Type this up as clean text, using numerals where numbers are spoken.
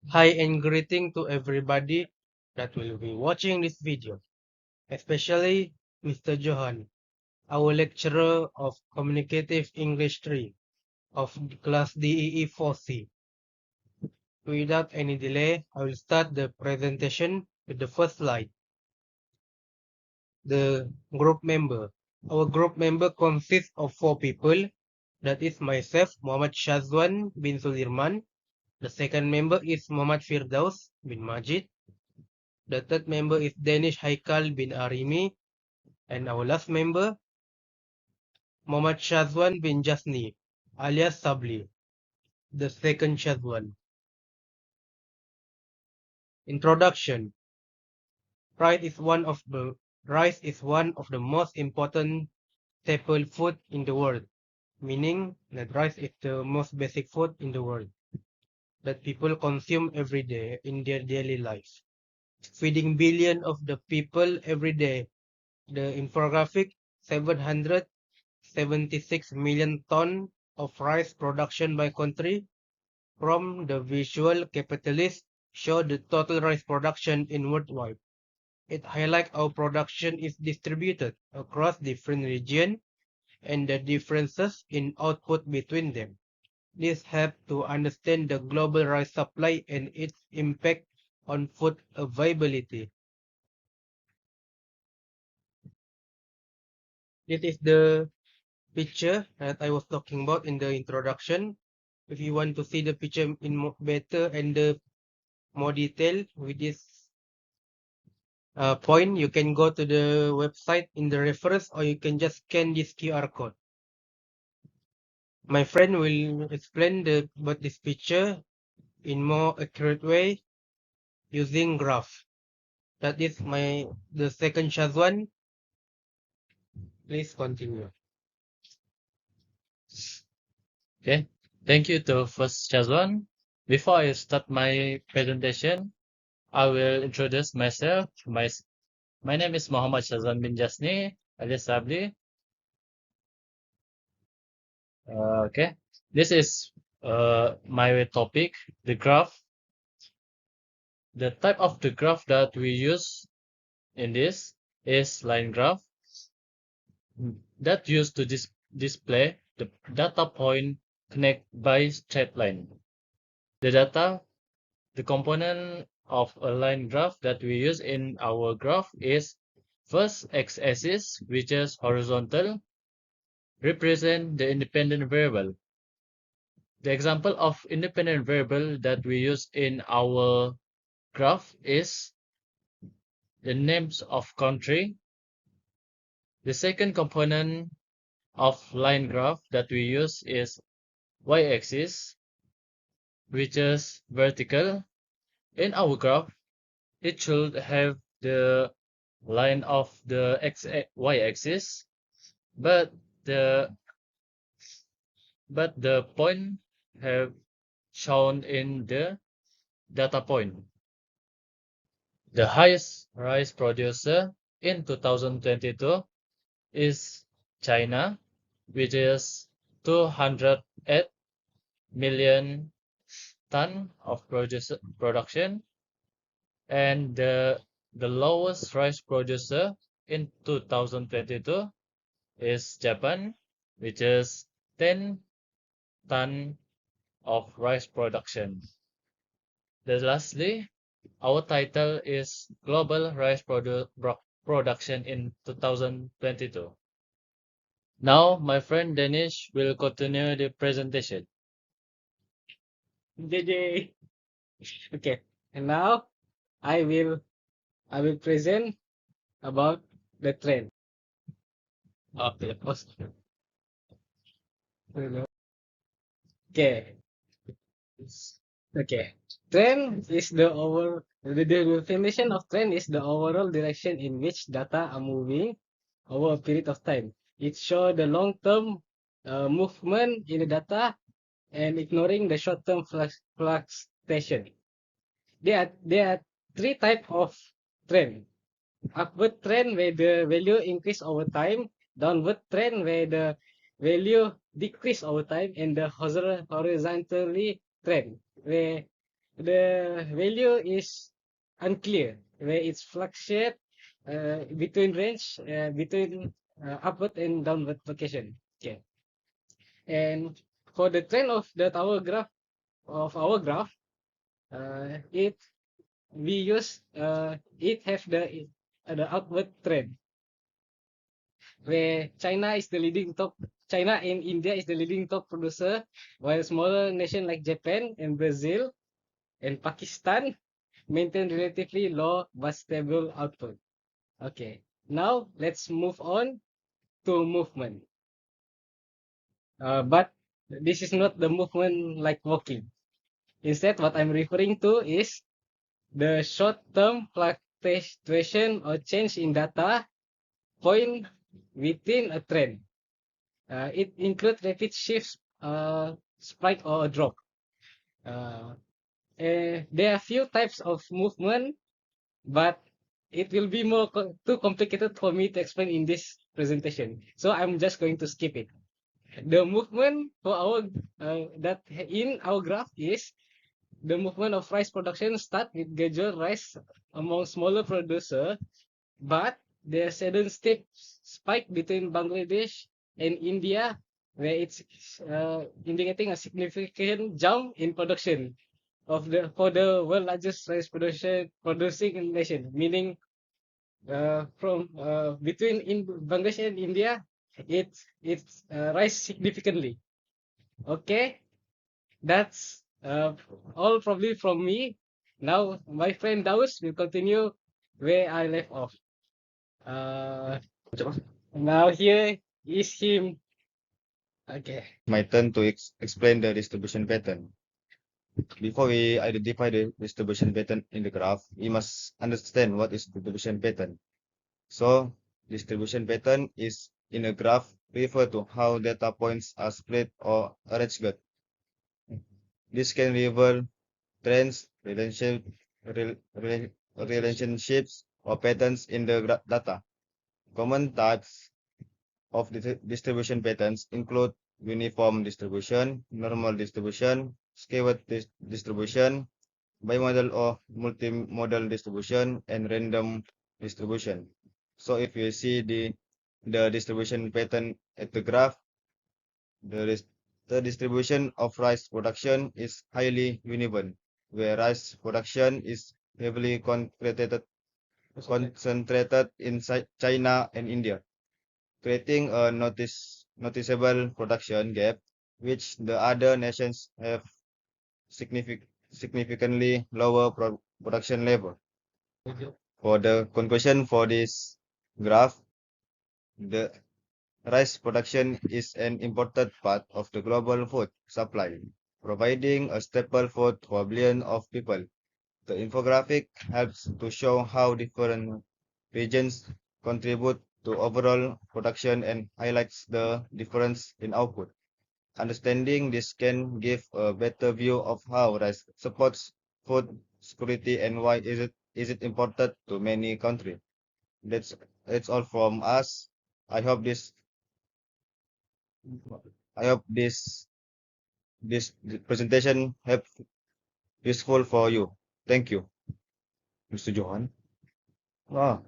Hi and greeting to everybody that will be watching this video, especially Mr. Johan, our lecturer of Communicative English 3 of class DEE 4C. Without any delay, I will start the presentation with the first slide, the group member. Our group member consists of 4 people, that is myself, Muhammad Shazwan bin Sulirman. The second member is Muhammad Firdaus bin Majid. The third member is Danish Haikal bin Arimi, and our last member, Muhammad Shazwan bin Jasni, alias Sabli, the second Shazwan. Introduction. Rice is one of the most important staple food in the world, meaning that rice is the most basic food in the world that people consume every day in their daily life. Feeding billions of the people every day. The infographic 776 million ton of rice production by country from the visual capitalist show the total rice production in worldwide. It highlights how production is distributed across different regions and the differences in output between them. This helps to understand the global rice supply and its impact on food availability. This is the picture that I was talking about in the introduction. If you want to see the picture in better and the more detail with this point, you can go to the website in the reference, or you can just scan this QR code. My friend will explain about this picture in more accurate way using graph. That is the second Shazwan. Please continue. Okay, thank you to first Shazwan. Before I start my presentation, I will introduce myself. My name is Muhammad Shazwan bin Jasni alias Sabli. Okay, this is my topic, the graph. The type of the graph that we use in this is line graph that used to display the data point connect by straight line. The data The component of a line graph that we use in our graph is first x-axis, which is horizontal, represent the independent variable. The example of independent variable that we use in our graph is the names of country. The second component of line graph that we use is y-axis, which is vertical. In our graph, it should have the line of the y-axis, but the point have shown in the data point. The highest rice producer in 2022 is China, which is 208 million ton of production, and the lowest rice producer in 2022 is Japan, which is 10 ton of rice production. Lastly, our title is Global Rice Production in 2022. Now, my friend Danish will continue the presentation. JJ. Okay, and now I will I will present about the trend. Okay, post. Okay, okay. Trend is the definition of trend is the overall direction in which data are moving over a period of time. It shows the long-term movement in the data and ignoring the short-term fluctuation. There are three types of trend. Upward trend where the value increase over time, downward trend where the value decrease over time, and the horizontally trend where the value is unclear, where it's fluctuate between range between upward and downward vacation. Okay, and for the trend of that our graph, it we use it have the upward trend, where China and India is the leading top producer, while smaller nations like Japan and Brazil and Pakistan maintain relatively low but stable output. Okay, now let's move on to movement. But this is not the movement like walking. Instead, what I'm referring to is the short-term fluctuation or change in data point within a trend. It includes rapid shifts, spike or a drop. There are few types of movement, but it will be too complicated for me to explain in this presentation. So I'm just going to skip it. The movement for our that in our graph is the movement of rice production start with gradual rise among smaller producer, but there's a sudden steep spike between Bangladesh and India, where it's indicating a significant jump in production for the world largest rice producing nation, meaning from between in Bangladesh and India, it's rise significantly. Okay, that's all probably from me. Now my friend Daus will continue where I left off. Now here is him. Okay. My turn to explain the distribution pattern. Before we identify the distribution pattern in the graph, we must understand what is distribution pattern. So, distribution pattern is in a graph refer to how data points are split or arranged. This can reveal trends, relationships, or patterns in the data. Common types of distribution patterns include uniform distribution, normal distribution, skewed distribution, bimodal or multimodal distribution, and random distribution. So if you see the distribution pattern at the graph, the distribution of rice production is highly uneven, where rice production is heavily concentrated in China and India, creating a noticeable production gap, which the other nations have significantly lower production level. For the conclusion for this graph, the rice production is an important part of the global food supply, providing a staple food for billions of people. The infographic helps to show how different regions contribute to overall production and highlights the difference in output. Understanding this can give a better view of how rice supports food security and why is it important to many countries. That's all from us. I hope this I hope this presentation help useful for you. Thank you, Mr. Johan. Ah.